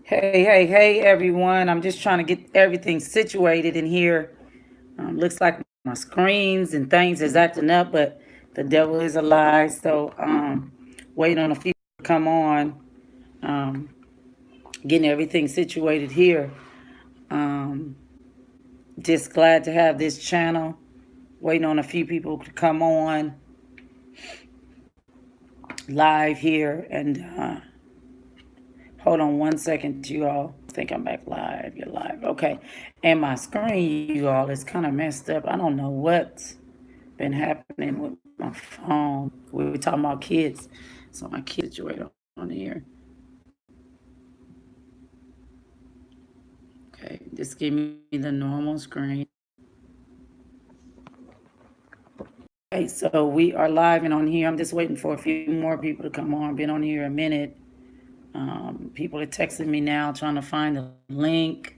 Hey, everyone. I'm just trying to get everything situated in here. Looks like my screens and things is acting up, but the devil is a lie. So, waiting on a few to come on, um, getting everything situated here. Um, just glad to have this channel. Waiting on a few people to come on live here. And hold on one second, you all. I think I'm back live. You're live. Okay. And my screen, you all, is kind of messed up. I don't know what's been happening with my phone. We were talking about kids. So my kids situated on here. Okay. Just give me the normal screen. Okay, so we are live and on here. I'm just waiting for a few more people to come on. Been on here a minute. People are texting me now trying to find the link,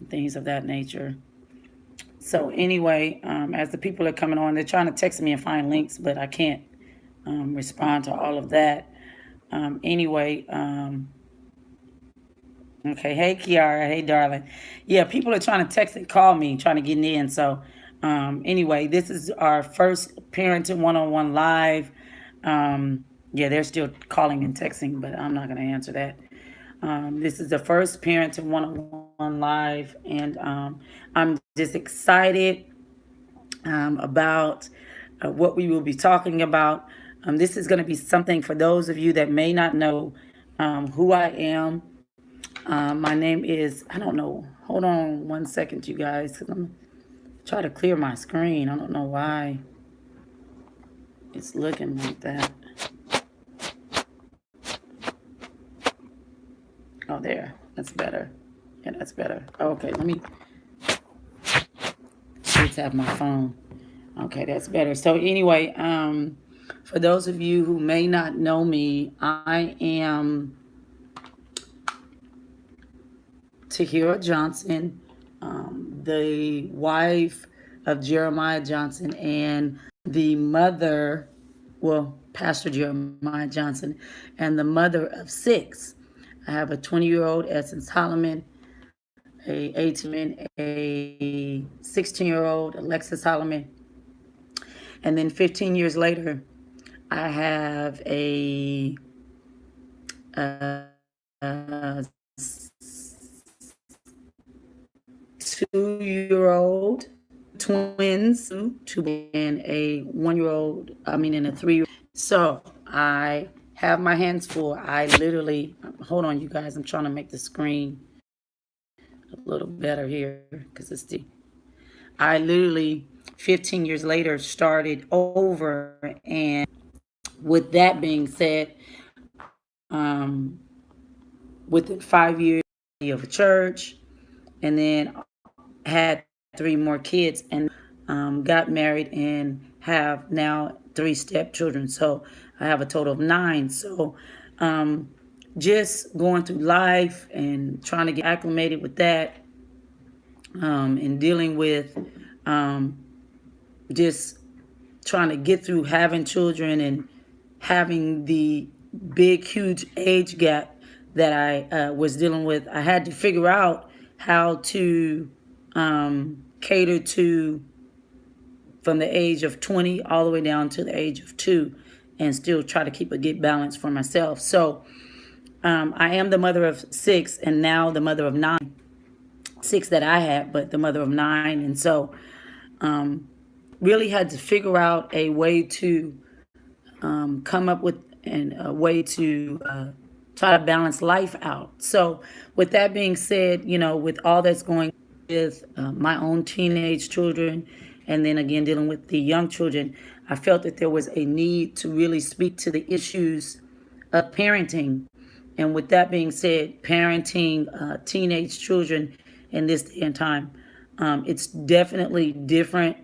things of that nature. So anyway, as the people are coming on, they're trying to text me and find links, but I can't respond to all of that. Anyway, okay. Hey, Kiara. Hey, darling. Yeah, people are trying to text and call me, trying to get in. So anyway, this is our first parenting one-on-one live. Yeah, they're still calling and texting, but I'm not going to answer that. This is the first parenting one-on-one live, and I'm just excited about what we will be talking about. This is going to be something for those of you that may not know who I am. My name is, I don't know. Hold on one second, you guys, because I'm trying to clear my screen. I don't know why it's looking like that. Oh, there. That's better. Yeah, that's better. Okay, let me just have my phone. Okay, that's better. So anyway, for those of you who may not know me, I am Tahira Johnson, the wife of Jeremiah Johnson and the mother, well, Pastor Jeremiah Johnson, and the mother of six. I have a 20-year-old, Essence Holloman, a 18, a 16-year-old, Alexis Holloman, and then 15 years later, I have a, uh 2-year-old, twins, two, and a 1-year-old, and a 3-year-old. So I have my hands full. I literally, hold on, you guys, I'm trying to make the screen a little better here because I literally, 15 years later, started over. And with that being said, um, within 5 years of a church, and then had 3 more kids, and got married and have now 3 stepchildren. So I have a total of 9. So just going through life and trying to get acclimated with that, and dealing with just trying to get through having children and having the big, huge age gap that I was dealing with. I had to figure out how to cater to from the age of 20 all the way down to the age of 2 and still try to keep a good balance for myself. So I am the mother of 6 and now the mother of 9. 6 that I had, but the mother of 9. And so really had to figure out a way to come up with a way to try to balance life out. So with that being said, with all that's going with my own teenage children, and then again dealing with the young children, I felt that there was a need to really speak to the issues of parenting. And with that being said, parenting teenage children in this day and time, it's definitely different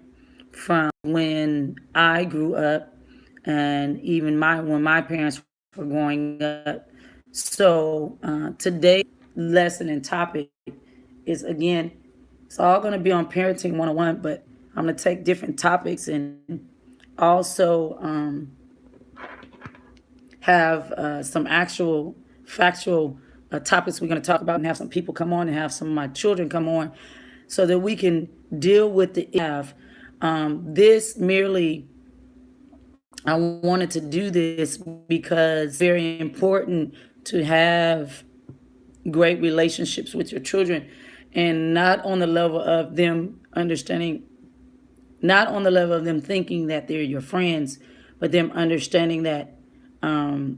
from when I grew up, and even when my parents were growing up. So today's lesson and topic is, again, it's all going to be on parenting 101, but I'm going to take different topics and also have some actual factual topics we're going to talk about, and have some people come on and have some of my children come on so that we can deal with the have. This merely, I wanted to do this because it's very important to have great relationships with your children, and not on the level of them understanding, not on the level of them thinking that they're your friends, but them understanding that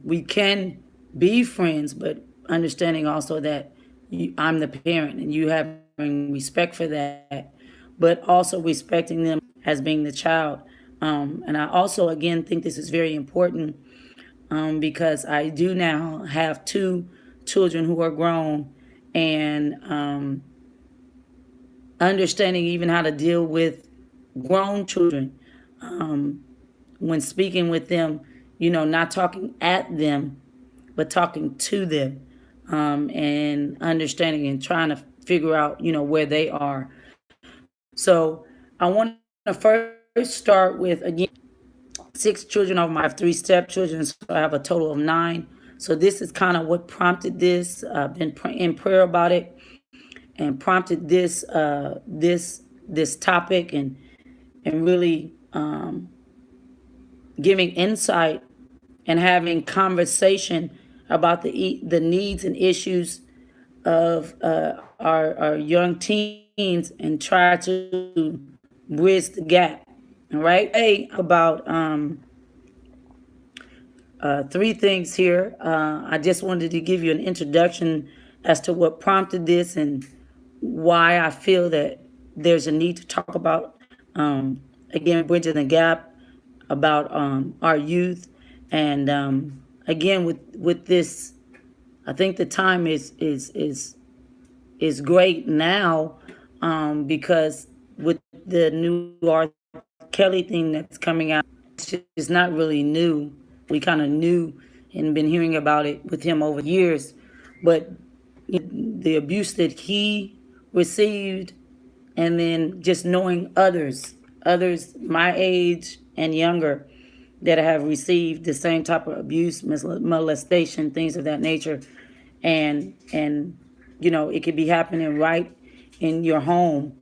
we can be friends, but understanding also that I'm the parent and you having respect for that, but also respecting them as being the child. And I also, again, think this is very important because I do now have two children who are grown, and understanding even how to deal with grown children when speaking with them, not talking at them, but talking to them, and understanding and trying to figure out, where they are. So I want to first start with, again, 6 children of my, I have 3 stepchildren, so I have a total of 9. So this is kind of what prompted this. I've been in prayer about it, and prompted this topic, and really giving insight and having conversation about the needs and issues of our young teens, and try to bridge the gap. All right. Hey, about 3 things here. I just wanted to give you an introduction as to what prompted this and why I feel that there's a need to talk about, again, bridging the gap, about our youth. And again, with this, I think the time is great now, because with the new R. Kelly thing that's coming out, it's not really new. We kind of knew and been hearing about it with him over years, but the abuse that he received, and then just knowing others my age and younger that have received the same type of abuse, molestation, things of that nature, and it could be happening right in your home,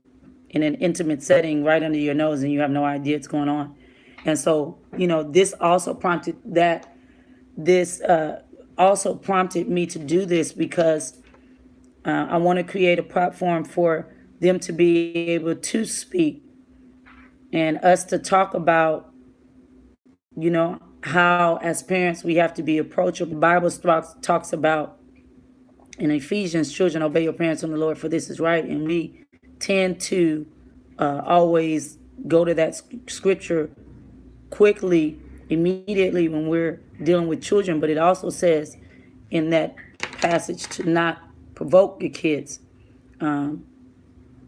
in an intimate setting, right under your nose, and you have no idea what's going on. And so, this also prompted that. This also prompted me to do this because I want to create a platform for them to be able to speak, and us to talk about, how as parents we have to be approachable. The Bible talks about in Ephesians, children, obey your parents in the Lord, for this is right. And we tend to always go to that scripture quickly, immediately, when we're dealing with children. But it also says in that passage to not provoke your kids.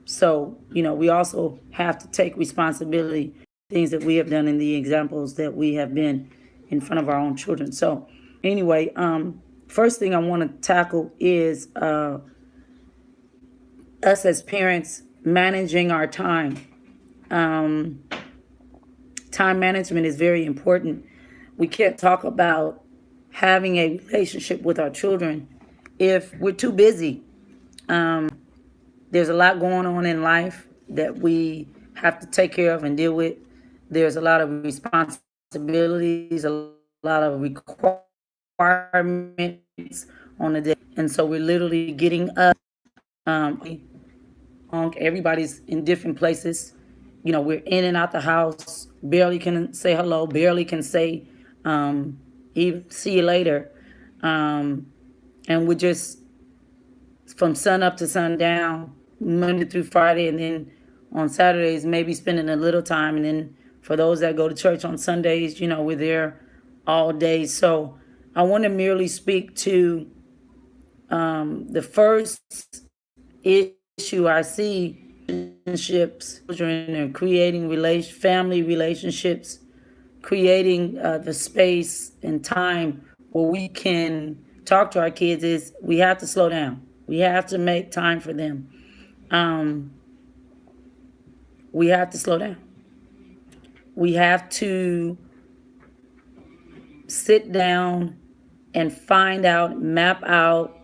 So, we also have to take responsibility, things that we have done in the examples that we have been in front of our own children. So anyway, first thing I want to tackle is us as parents managing our time. Time management is very important. We can't talk about having a relationship with our children if we're too busy. There's a lot going on in life that we have to take care of and deal with. There's a lot of responsibilities, a lot of requirements on the day. And so we're literally getting up. Everybody's in different places. We're in and out the house, barely can say hello, barely can say, even see you later. And we're just from sun up to sundown, Monday through Friday, and then on Saturdays, maybe spending a little time. And then for those that go to church on Sundays, we're there all day. So I want to merely speak to the first issue I see: relationships, children, and creating family relationships, creating the space and time where we can talk to our kids. Is we have to slow down. We have to make time for them. We have to slow down. We have to sit down and find out, map out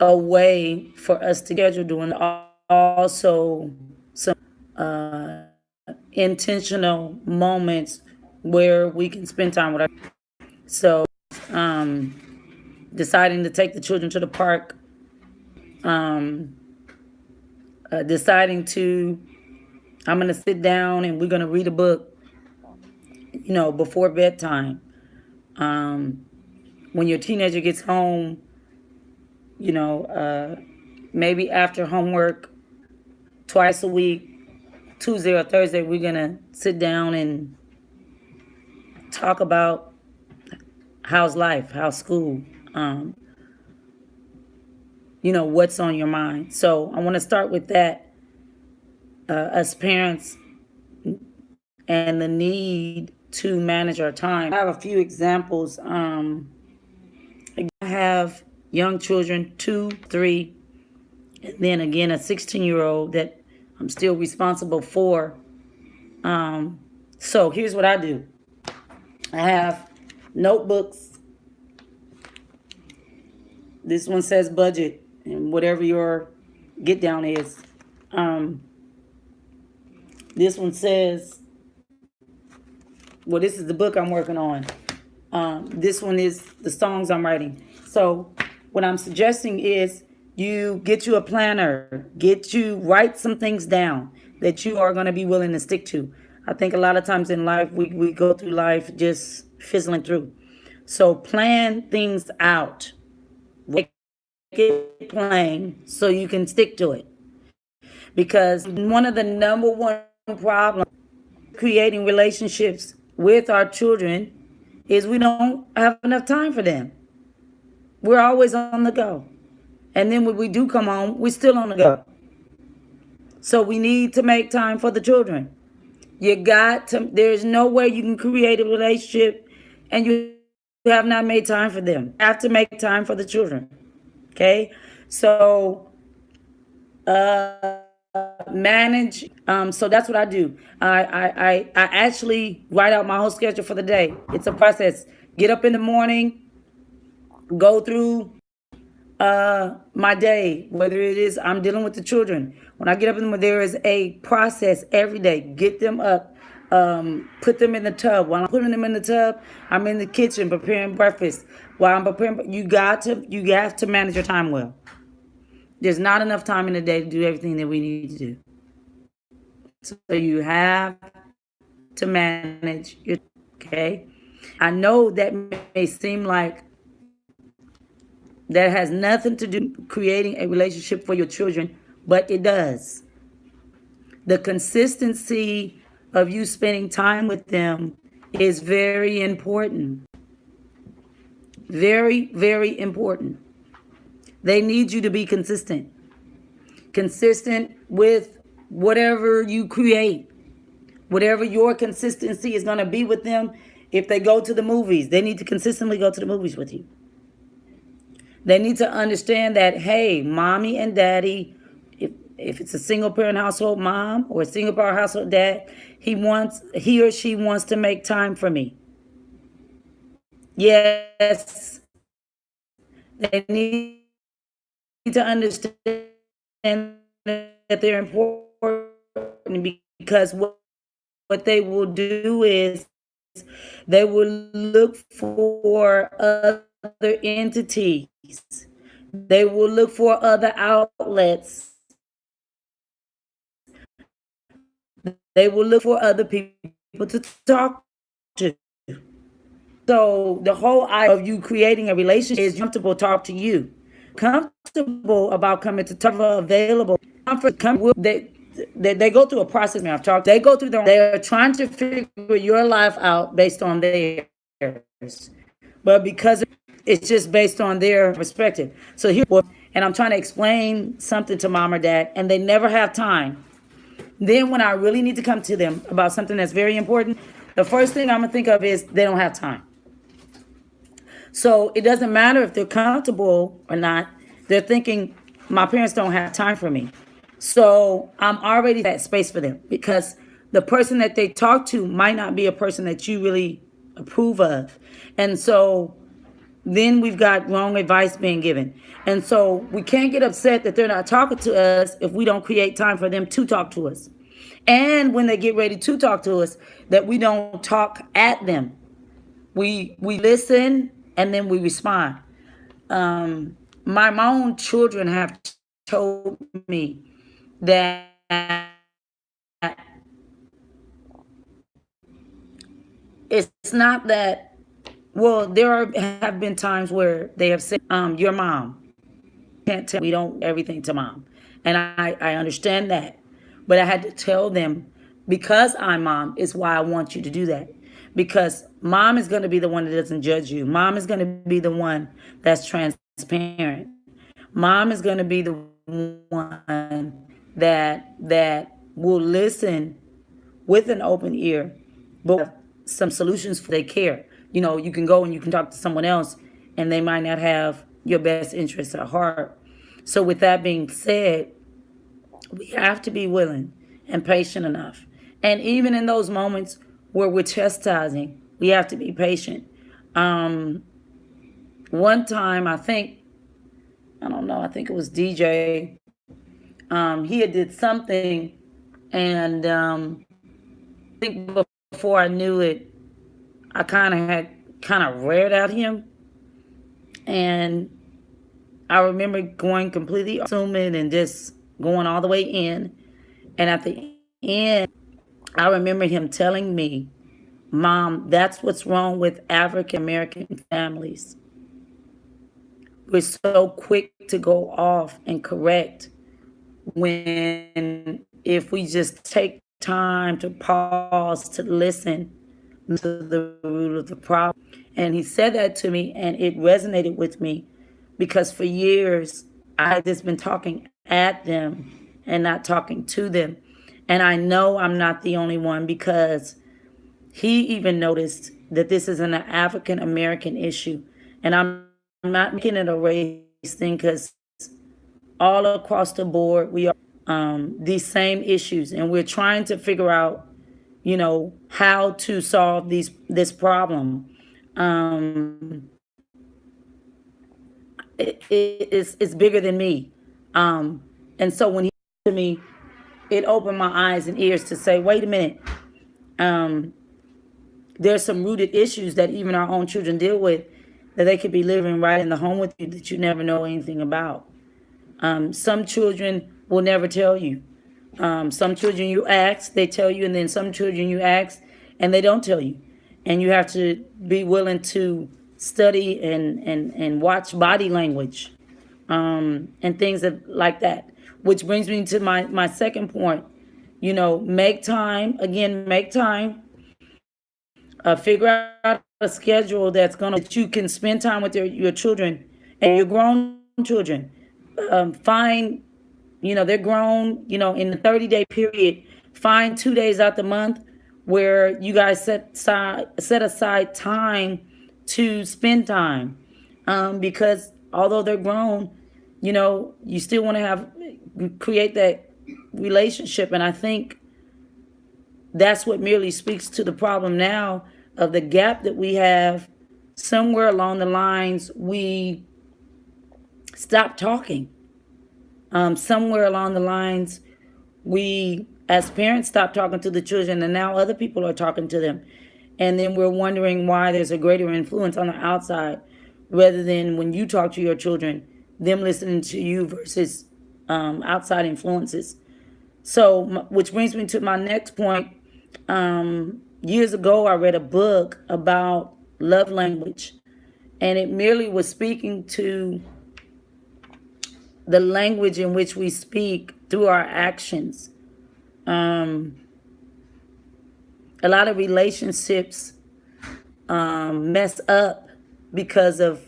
a way for us to schedule doing also some intentional moments where we can spend time with our. So deciding to take the children to the park, deciding to, I'm going to sit down and we're going to read a book, before bedtime. When your teenager gets home, maybe after homework, twice a week, Tuesday or Thursday, we're going to sit down and talk about how's life, how's school, what's on your mind. So I want to start with that, as parents, and the need to manage our time. I have a few examples. I have young children, 2, 3, and then again a 16-year-old that I'm still responsible for. So here's what I do. I have notebooks. This one says budget, and whatever your get down is. This one says, well, this is the book I'm working on. This one is the songs I'm writing. So what I'm suggesting is you get you a planner, write some things down that you are going to be willing to stick to. I think a lot of times in life, we go through life just fizzling through. So plan things out. Make it plain so you can stick to it. Because one of the number one problems creating relationships with our children is we don't have enough time for them. We're always on the go. And then when we do come home, we're still on the go. So we need to make time for the children. There's no way you can create a relationship and you have not made time for them. You have to make time for the children. Okay? So, manage. So that's what I do. I actually write out my whole schedule for the day. It's a process. Get up in the morning, go through my day, whether it is I'm dealing with the children. When I get up in the morning, there is a process every day. Get them up, put them in the tub. While I'm putting them in the tub, I'm in the kitchen preparing breakfast. While I'm preparing, you have to manage your time well. There's not enough time in the day to do everything that we need to do. So you have to manage your, okay? I know that may seem like that has nothing to do with creating a relationship for your children, but it does. The consistency of you spending time with them is very important. Very, very important. They need you to be consistent. Consistent with whatever you create. Whatever your consistency is going to be with them. If they go to the movies, they need to consistently go to the movies with you. They need to understand that, hey, mommy and daddy, if it's a single parent household mom or a single parent household dad, he or she wants to make time for me. Yes, they need to understand that they're important, because what they will do is they will look for other entities. They will look for other outlets. They will look for other people to talk to. So the whole idea of you creating a relationship is comfortable talk to you. Comfortable about coming to talk, available. They go through a process. I've talked. They go through they are trying to figure your life out based on theirs, but because it's just based on their perspective. So here, and I'm trying to explain something to mom or dad, and they never have time. Then when I really need to come to them about something that's very important, the first thing I'm gonna think of is they don't have time. So it doesn't matter if they're comfortable or not. They're thinking, my parents don't have time for me. So I'm already that space for them, because the person that they talk to might not be a person that you really approve of. And so then we've got wrong advice being given. And so we can't get upset that they're not talking to us if we don't create time for them to talk to us. And when they get ready to talk to us, that we don't talk at them. We listen and then we respond. My own children have told me that it's not that, well, have been times where they have said, your mom can't tell, we don't everything to mom. And I understand that. But I had to tell them, because I'm mom is why I want you to do that. Because mom is going to be the one that doesn't judge you. Mom is going to be the one that's transparent. Mom is going to be the one that will listen with an open ear, but some solutions for their care. You know, you can go and you can talk to someone else and they might not have your best interests at heart. So with that being said, we have to be willing and patient enough. And even in those moments where we're chastising, we have to be patient. One time, I think it was DJ. He had did something, and I think before I knew it, I kind of reared at him, and I remember going completely assuming and just going all the way in. And at the end, I remember him telling me, Mom, that's what's wrong with African American families. We're so quick to go off and correct, when if we just take time to pause to listen to the root of the problem. And he said that to me, and it resonated with me, because for years I had just been talking at them and not talking to them. And I know I'm not the only one, because he even noticed that this is an African American issue. And I'm not making it a race thing, because all across the board we are these same issues, and we're trying to figure out, how to solve this problem. It's bigger than me. And so when he to me, it opened my eyes and ears to say, wait a minute. There's some rooted issues that even our own children deal with, that they could be living right in the home with you that you never know anything about. Some children will never tell you. Some children you ask, they tell you, and then some children you ask and they don't tell you. And you have to be willing to study and watch body language, and things like that. Which brings me to my second point. Make time. Again, make time. Figure out a schedule that you can spend time with your children and your grown children. Find, they're grown, in the 30-day period, find 2 days out the month where you guys set aside time to spend time. Because although they're grown, you still want to create that relationship. And I think that's what merely speaks to the problem now of the gap that we have. Somewhere along the lines, we stopped talking. Somewhere along the lines, we, as parents, stopped talking to the children, and now other people are talking to them. And then we're wondering why there's a greater influence on the outside, rather than when you talk to your children, them listening to you versus outside influences. So, which brings me to my next point. Years ago, I read a book about love language, and it merely was speaking to the language in which we speak through our actions. A lot of relationships mess up because of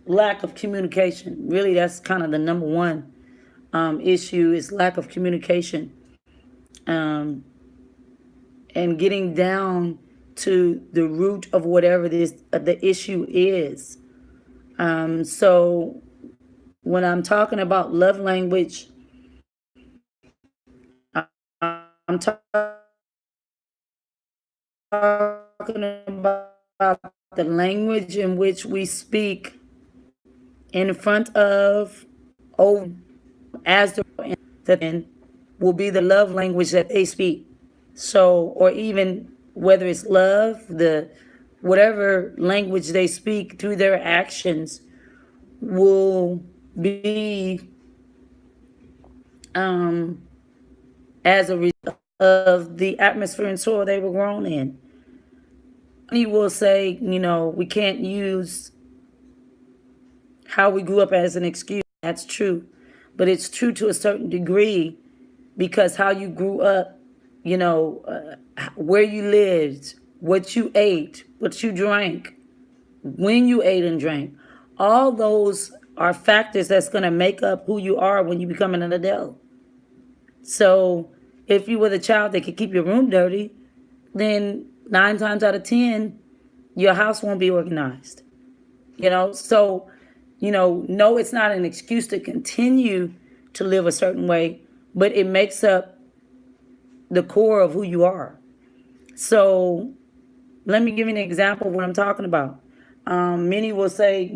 lack of communication. Really, that's kind of the number one issue, is lack of communication. And getting down to the root of whatever the issue is. So when I'm talking about love language, I'm talking about the language in which we speak in front of, over, as the will be the love language that they speak. So, or even whether it's love, the whatever language they speak through their actions will be as a result of the atmosphere and soil they were grown in. You will say, we can't use how we grew up as an excuse. That's true. But it's true to a certain degree because how you grew up, where you lived, what you ate, what you drank, when you ate and drank, all those are factors that's going to make up who you are when you become an adult. So if you were the child that could keep your room dirty, then 9 times out of 10, your house won't be organized. So, no, it's not an excuse to continue to live a certain way, but it makes up the core of who you are. So let me give you an example of what I'm talking about. Many will say,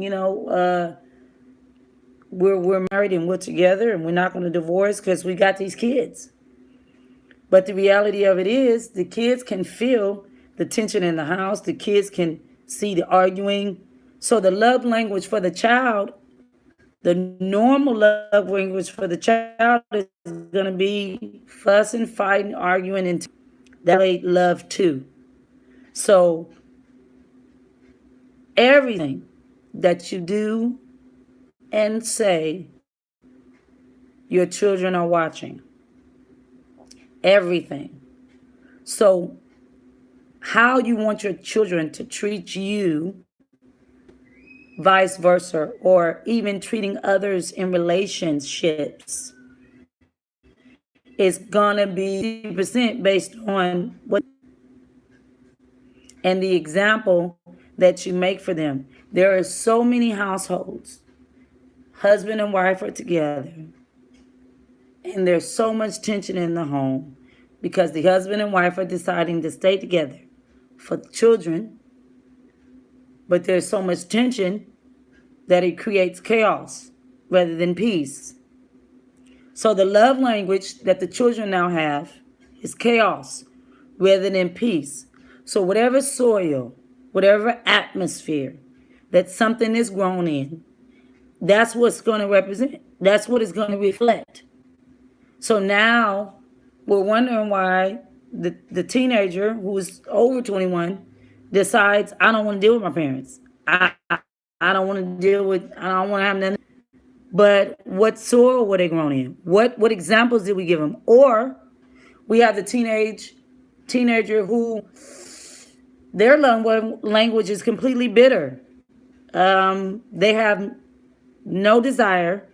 we're married and we're together and we're not going to divorce because we got these kids. But the reality of it is the kids can feel the tension in the house. The kids can see the arguing. So the love language for the child, the normal love language for the child is going to be fussing, fighting, arguing, and that love too. So everything that you do and say, your children are watching. Everything. So how you want your children to treat you, vice versa, or even treating others in relationships is gonna be 50% based on what and the example that you make for them. There are so many households, husband and wife are together, and there's so much tension in the home because the husband and wife are deciding to stay together for the children, but there's so much tension that it creates chaos rather than peace. So the love language that the children now have is chaos rather than peace. So whatever soil, whatever atmosphere that something is grown in, that's what's going to represent. That's what it's going to reflect. So now we're wondering why the teenager who's over 21 decides, I don't want to deal with my parents. I don't want to deal with, I don't want to have nothing. But what soil were they grown in? What examples did we give them? Or we have the teenager who their language is completely bitter. They have no desire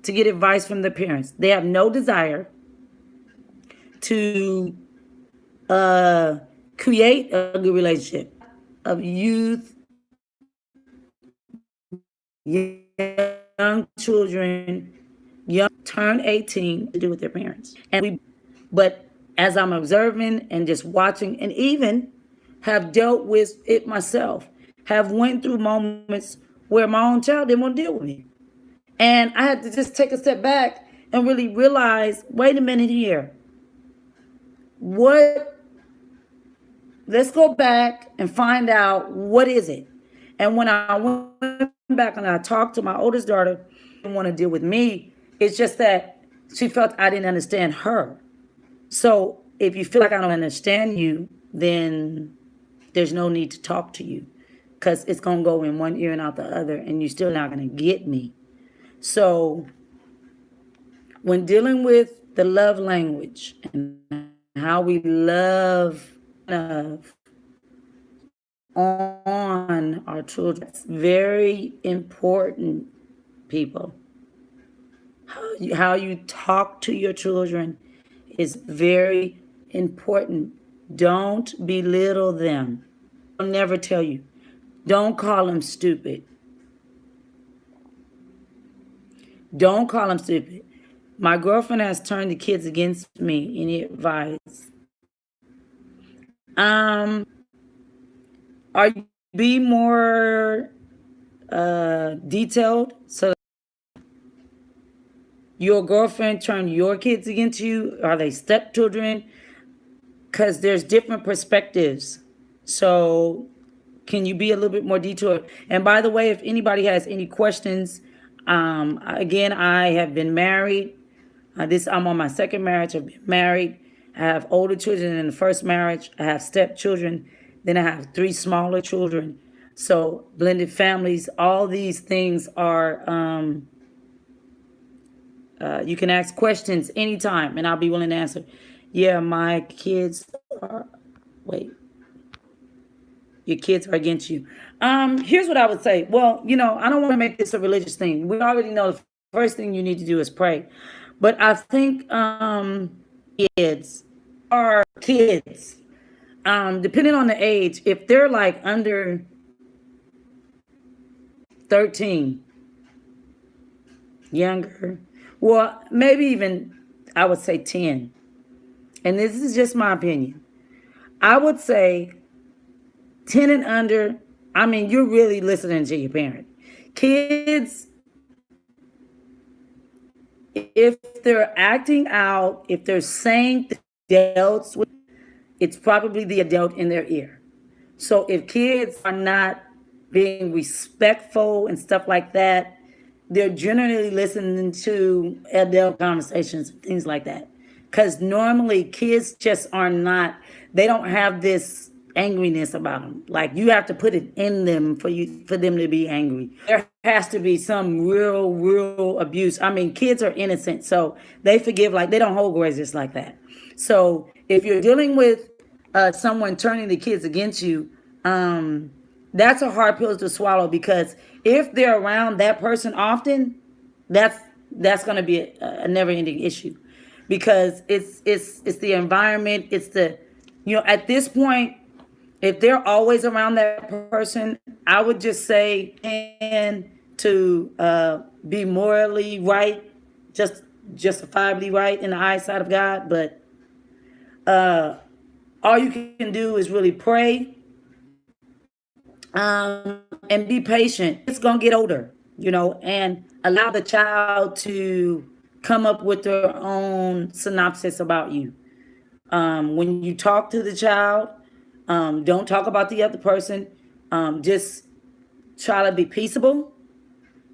to get advice from their parents. They have no desire to create a good relationship of youth, young children, turn 18 to do with their parents. But as I'm observing and just watching, and even have dealt with it myself, have went through moments where my own child didn't want to deal with me. And I had to just take a step back and really realize, wait a minute here. Let's go back and find out what is it. And when I went back and I talked to my oldest daughter, she didn't want to deal with me. It's just that she felt I didn't understand her. So if you feel like I don't understand you, then there's no need to talk to you because it's going to go in one ear and out the other and you're still not going to get me. So when dealing with the love language and how we love on our children, it's very important, people. How you talk to your children is very important. Don't belittle them. I'll never tell you. Don't call them stupid. Don't call them stupid. My girlfriend has turned the kids against me. Any advice? Um, are you be more detailed? So your girlfriend turned your kids against you? Are they stepchildren? Because there's different perspectives. So can you be a little bit more detailed? And by the way, if anybody has any questions, again, I have been married. I'm on my second marriage. I've been married. I have older children in the first marriage. I have stepchildren. Then I have 3 smaller children. So blended families, all these things are, you can ask questions anytime and I'll be willing to answer. Yeah, my kids are, wait, your kids are against you. Here's what I would say. Well, I don't want to make this a religious thing. We already know the first thing you need to do is pray. But I think kids are kids. Depending on the age, if they're like under 13, younger, well, maybe even I would say 10. And this is just my opinion. I would say 10 and under, I mean, you're really listening to your parent. Kids, if they're acting out, if they're saying the adults, it's probably the adult in their ear. So if kids are not being respectful and stuff like that, they're generally listening to adult conversations and things like that. Because normally kids just are not, they don't have this angriness about them. Like you have to put it in them for them to be angry. There has to be some real abuse. I mean, kids are innocent, so they forgive, like they don't hold grudges like that. So if you're dealing with someone turning the kids against you, that's a hard pill to swallow, because if they're around that person often, that's going to be a never-ending issue, because it's the environment, it's the, at this point, if they're always around that person, I would just say, and to be morally right, just justifiably right in the eyesight of God, but all you can do is really pray, and be patient. It's gonna get older, and allow the child to come up with their own synopsis about you. When you talk to the child, don't talk about the other person. Just try to be peaceable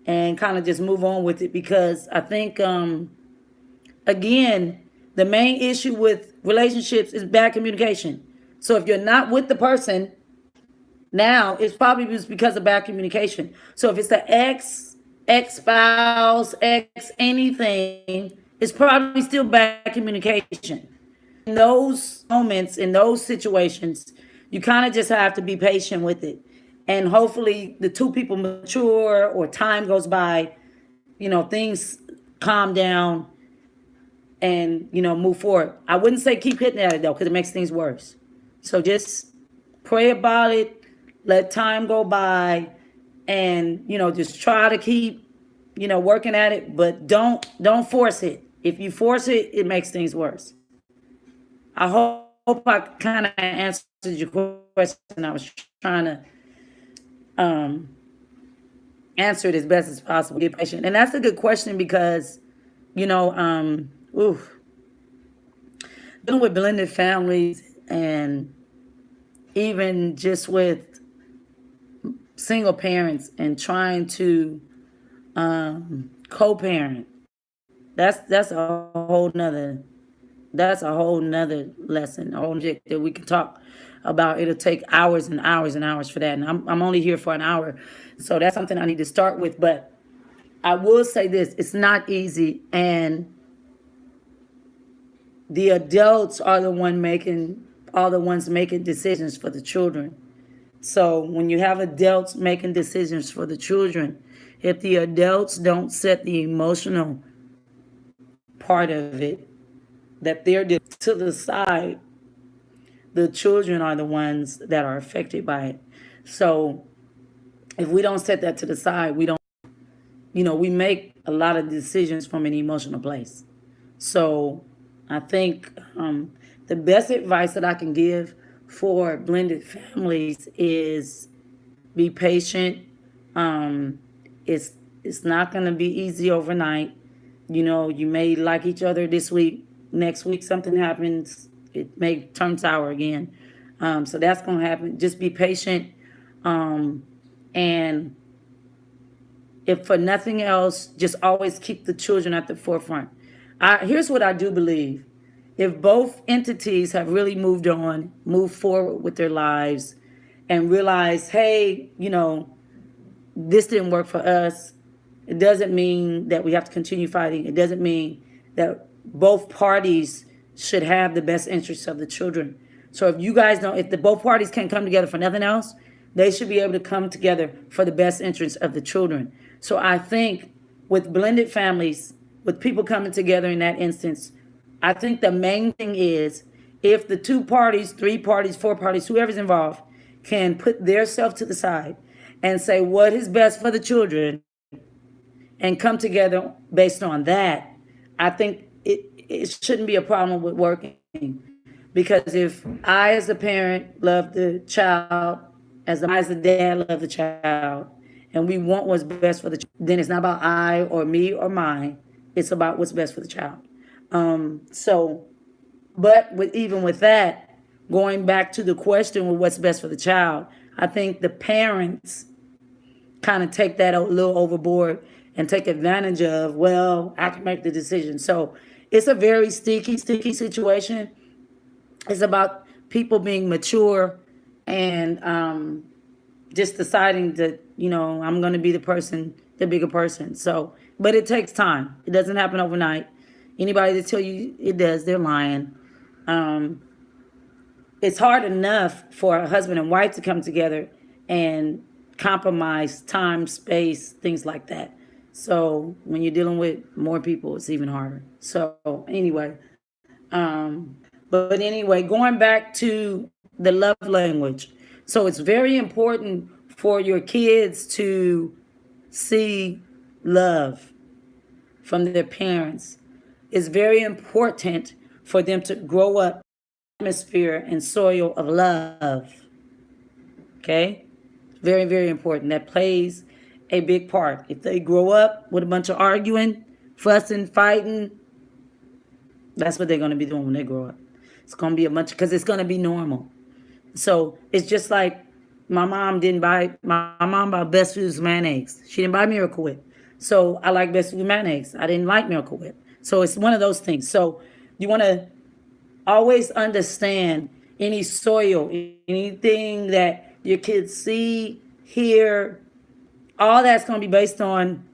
and kind of just move on with it, because I think, again, the main issue with relationships is bad communication. So if you're not with the person now, it's probably because of bad communication. So if it's the ex-spouse, ex anything, it's probably still bad communication. In those moments, in those situations, you kind of just have to be patient with it. And hopefully the two people mature, or time goes by, things calm down, and, move forward. I wouldn't say keep hitting at it though, because it makes things worse. So just pray about it, let time go by, and, just try to keep, working at it, but don't force it. If you force it, it makes things worse. I hope I kind of answered your question. I was trying to answer it as best as possible. Get patient. And that's a good question, because, dealing with blended families, and even just with single parents, and trying to co-parent, that's a whole nother lesson, a whole subject that we can talk about. It'll take hours and hours and hours for that, and I'm only here for an hour, so that's something I need to start with. But I will say this: it's not easy, and the adults are the ones making decisions for the children. So when you have adults making decisions for the children, if the adults don't set the emotional part of it, that they're to the side, the children are the ones that are affected by it. So if we don't set that to the side, we don't, we make a lot of decisions from an emotional place. So I think the best advice that I can give for blended families is be patient. Um, it's it's not going to be easy overnight. You know, you may like each other this week. Next week something happens. It may turn sour again. So that's going to happen. Just be patient. And if for nothing else, just always keep the children at the forefront. Here's what I do believe. If both entities have really moved on, moved forward with their lives, and realize, hey, this didn't work for us, it doesn't mean that we have to continue fighting. It doesn't mean that both parties should have the best interests of the children. So if you guys don't, if the both parties can't come together for nothing else, they should be able to come together for the best interests of the children. So I think with blended families, with people coming together in that instance, I think the main thing is if the two parties, three parties, four parties, whoever's involved, can put their self to the side and say what is best for the children and come together based on that, I think it shouldn't be a problem with working. Because if I, as a parent, love the child, as a dad, love the child, and we want what's best for the child, then it's not about I or me or mine. It's about what's best for the child. But even with that, going back to the question of what's best for the child, I think the parents kind of take that a little overboard and take advantage of, well, I can make the decision. So it's a very sticky situation. It's about people being mature and just deciding that, I'm going to be the bigger person. So, but it takes time. It doesn't happen overnight. Anybody that tell you it does, they're lying. It's hard enough for a husband and wife to come together and compromise time, space, things like that. So when you're dealing with more people, it's even harder. So anyway, but anyway, going back to the love language. So it's very important for your kids to see love from their parents. It's very important for them to grow up in an atmosphere and soil of love. Okay? Very, very important. That plays a big part. If they grow up with a bunch of arguing, fussing, fighting, that's what they're going to be doing when they grow up. It's going to be because it's going to be normal. So it's just like my mom bought Best Foods mayonnaise. She didn't buy Miracle Whip. So I like Best Foods mayonnaise. I didn't like Miracle Whip. So it's one of those things. So you want to always understand any soil, anything that your kids see, hear, all that's going to be based on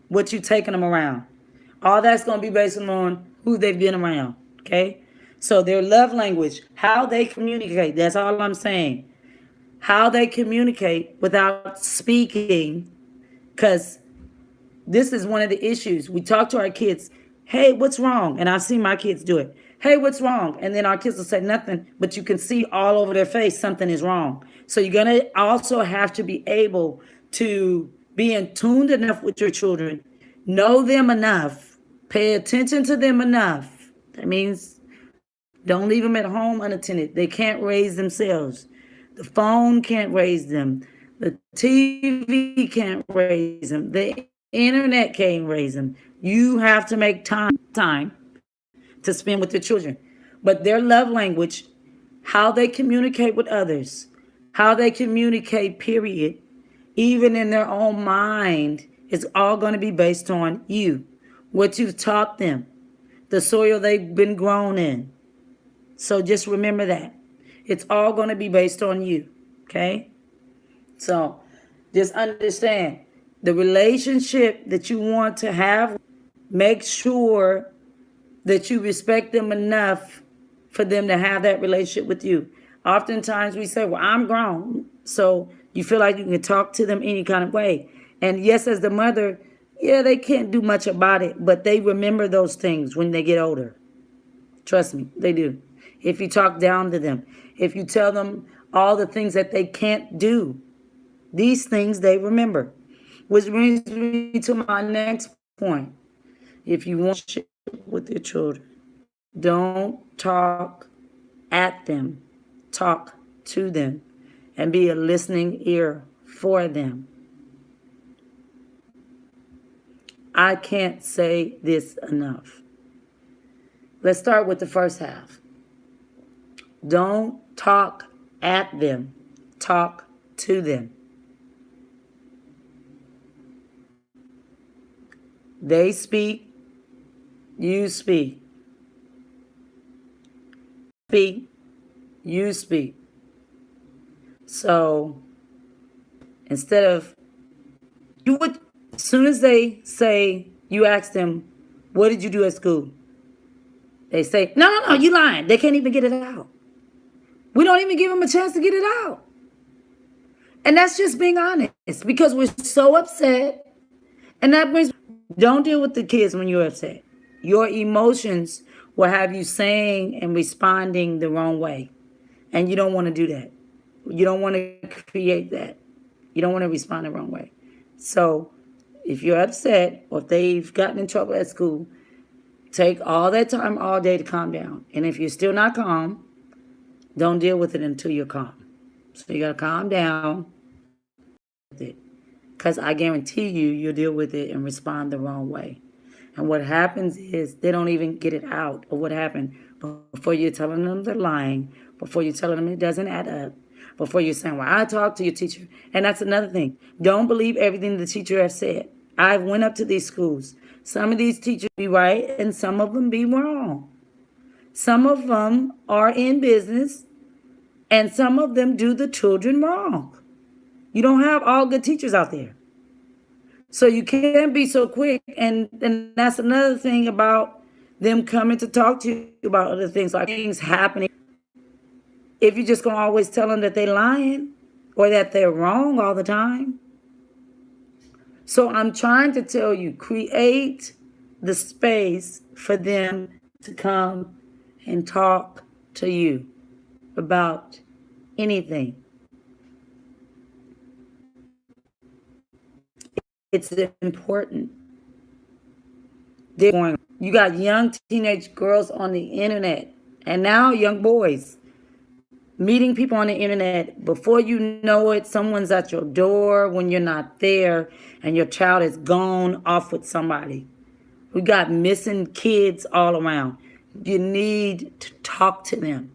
what you're taking them around. All that's going to be based on who they've been around, okay? So their love language, how they communicate, that's all I'm saying. How they communicate without speaking, because this is one of the issues. We talk to our kids, hey, what's wrong? And I've seen my kids do it. Hey, what's wrong? And then our kids will say nothing, but you can see all over their face something is wrong. So you're going to also have to be able to be in tuned enough with your children, know them enough, pay attention to them enough. That means don't leave them at home unattended. They can't raise themselves. The phone can't raise them. The TV can't raise them. The internet can't raise them. You have to make time to spend with your children. But their love language, how they communicate with others, how they communicate, period, even in their own mind, is all going to be based on you, what you've taught them, the soil they've been grown in. So just remember that. It's all going to be based on you, okay? So just understand the relationship that you want to have, make sure that you respect them enough for them to have that relationship with you. Oftentimes we say, well, I'm grown, so you feel like you can talk to them any kind of way. And yes, as the mother, yeah, they can't do much about it, but they remember those things when they get older. Trust me, they do. If you talk down to them, if you tell them all the things that they can't do, these things they remember. Which brings me to my next point. If you want with your children. Don't talk at them. Talk to them and be a listening ear for them. I can't say this enough. Let's start with the first half. Don't talk at them. Talk to them. They speak, you speak. Speak, you speak. So instead of, you would, as soon as they say, you ask them, what did you do at school? They say, no, you lying. They can't even get it out. We don't even give them a chance to get it out. And that's just being honest, because we're so upset. And that brings, don't deal with the kids when you're upset. Your emotions will have you saying and responding the wrong way. And you don't want to do that. You don't want to create that. You don't want to respond the wrong way. So if you're upset or if they've gotten in trouble at school, take all that time all day to calm down. And if you're still not calm, don't deal with it until you're calm. So you got to calm down with it. Because I guarantee you'll deal with it and respond the wrong way. And what happens is they don't even get it out of what happened before you're telling them they're lying, before you're telling them it doesn't add up, before you're saying, well, I talked to your teacher. And that's another thing. Don't believe everything the teacher has said. I went up to these schools. Some of these teachers be right and some of them be wrong. Some of them are in business and some of them do the children wrong. You don't have all good teachers out there. So you can't be so quick. And that's another thing about them coming to talk to you about other things, like things happening. If you're just going to always tell them that they're lying or that they're wrong all the time. So I'm trying to tell you, create the space for them to come and talk to you about anything. It's important. You got young teenage girls on the internet and now young boys meeting people on the internet. Before you know it, someone's at your door when you're not there and your child is gone off with somebody. We got missing kids all around. You need to talk to them.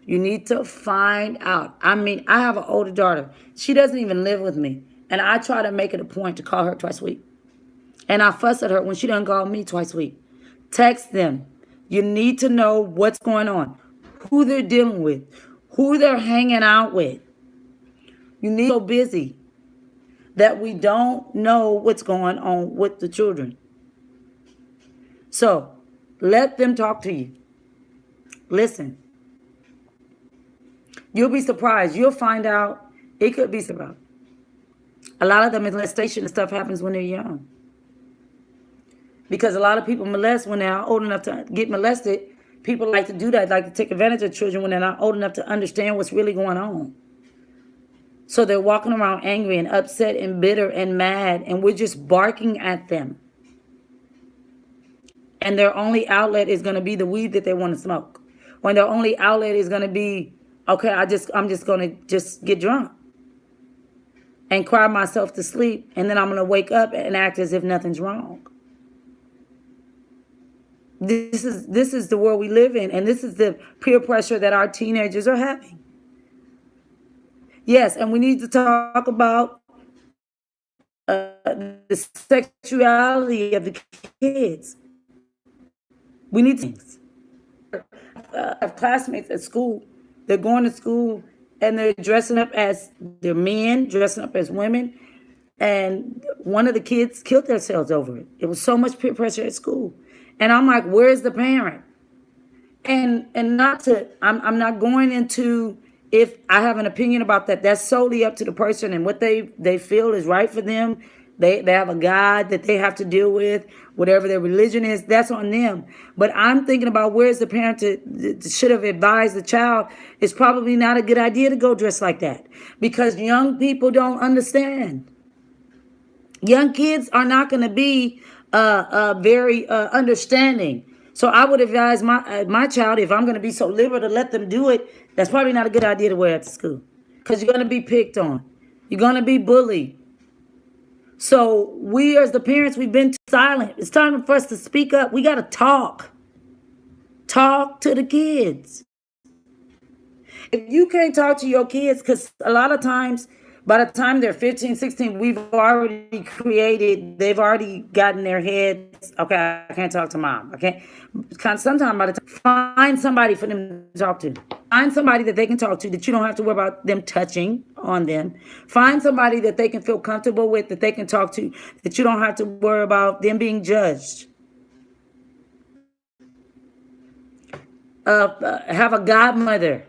You need to find out. I mean, I have an older daughter. She doesn't even live with me. And I try to make it a point to call her twice a week. And I fuss at her when she doesn't call me twice a week. Text them. You need to know what's going on, who they're dealing with, who they're hanging out with. You need to be so busy that we don't know what's going on with the children. So let them talk to you. Listen. You'll be surprised. You'll find out it could be surprised. A lot of the molestation and stuff happens when they're young. Because a lot of people molest when they're old enough to get molested. People like to do that, like to take advantage of children when they're not old enough to understand what's really going on. So they're walking around angry and upset and bitter and mad, and we're just barking at them. And their only outlet is going to be the weed that they want to smoke. When their only outlet is going to be, okay, I'm just going to just get drunk and cry myself to sleep, and then I'm going to wake up and act as if nothing's wrong. This is the world we live in, and this is the peer pressure that our teenagers are having. Yes, and we need to talk about the sexuality of the kids. We need things. I have classmates at school. They're going to school and they're dressing up as they're men, dressing up as women. And one of the kids killed themselves over it. It was so much peer pressure at school. And I'm like, where's the parent? And not to, I'm not going into if I have an opinion about that. That's solely up to the person and what they feel is right for them. They have a God that they have to deal with, whatever their religion is, that's on them. But I'm thinking about where's the parent that should have advised the child. It's probably not a good idea to go dress like that because young people don't understand. Young kids are not going to be very understanding. So I would advise my child, if I'm going to be so liberal to let them do it, that's probably not a good idea to wear at the school, because you're going to be picked on, you're going to be bullied. So we as the parents, we've been silent. It's time for us to speak up. We got to talk to the kids. If you can't talk to your kids, because a lot of times, by the time they're 15, 16, they've already gotten their heads, okay, I can't talk to mom. I can't. Sometimes by the time, find somebody for them to talk to. Find somebody that they can talk to, that you don't have to worry about them touching on them. Find somebody that they can feel comfortable with, that they can talk to, that you don't have to worry about them being judged. Have a godmother,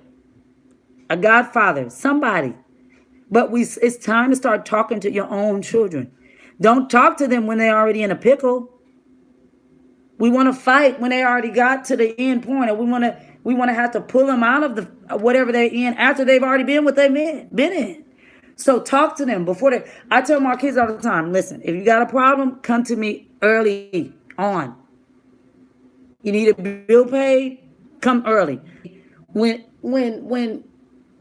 a godfather, somebody. But it's time to start talking to your own children. Don't talk to them when they're already in a pickle. We want to fight when they already got to the end point, or we want to have to pull them out of the whatever they're in after they've already been what they've been in. So talk to them before they. I tell my kids all the time, listen, if you got a problem, come to me early on. You need a bill paid, come early. When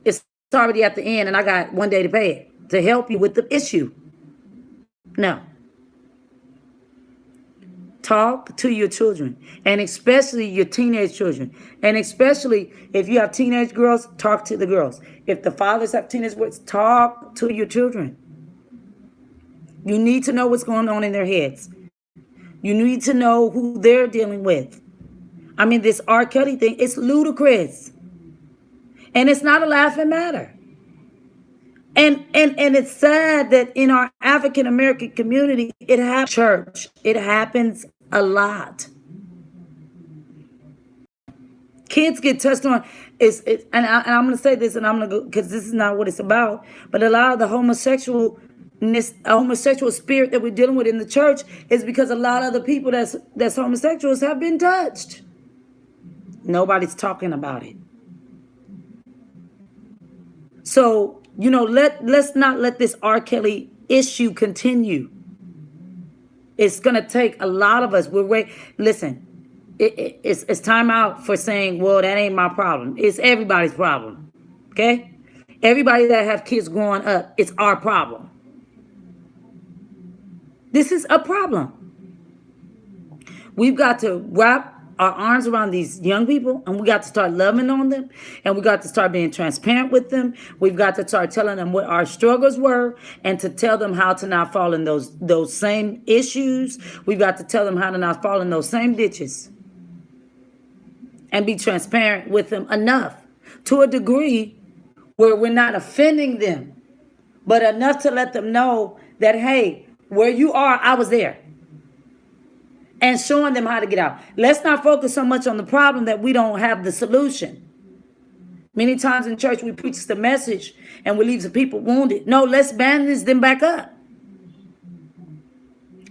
it's already at the end and I got one day to pay it to help you with the issue. No. Talk to your children, and especially your teenage children. And especially if you have teenage girls, talk to the girls. If the fathers have teenage boys, talk to your children. You need to know what's going on in their heads. You need to know who they're dealing with. I mean, this R. Kelly thing, it's ludicrous. And it's not a laughing matter. And it's sad that in our African American community, it happens. Church, it happens a lot. Kids get touched on. And I'm going to say this, and I'm going to go, because this is not what it's about. But a lot of the homosexual spirit that we're dealing with in the church is because a lot of the people that's homosexuals have been touched. Nobody's talking about it. So, let's not let this R. Kelly issue continue. It's going to take a lot of us. Listen, it's time out for saying, well, that ain't my problem. It's everybody's problem. Okay? Everybody that have kids growing up, it's our problem. This is a problem. We've got to wrap our arms around these young people, and we got to start loving on them, and we got to start being transparent with them. We've got to start telling them what our struggles were, and to tell them how to not fall in those same issues. We've got to tell them how to not fall in those same ditches, and be transparent with them enough to a degree where we're not offending them, but enough to let them know that, hey, where you are, I was there. And showing them how to get out. Let's not focus so much on the problem that we don't have the solution. Many times in church, we preach the message and we leave the people wounded. No, let's bandage them back up.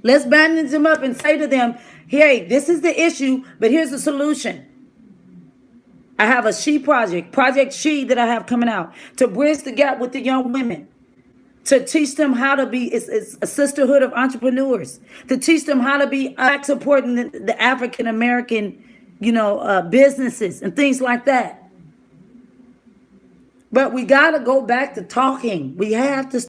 Let's bandage them up and say to them, hey, this is the issue, but here's the solution. I have a She Project, Project She, that I have coming out to bridge the gap with the young women. To teach them how to be, it's a sisterhood of entrepreneurs. To teach them how to be supporting the African American, businesses and things like that. But we got to go back to talking. We have to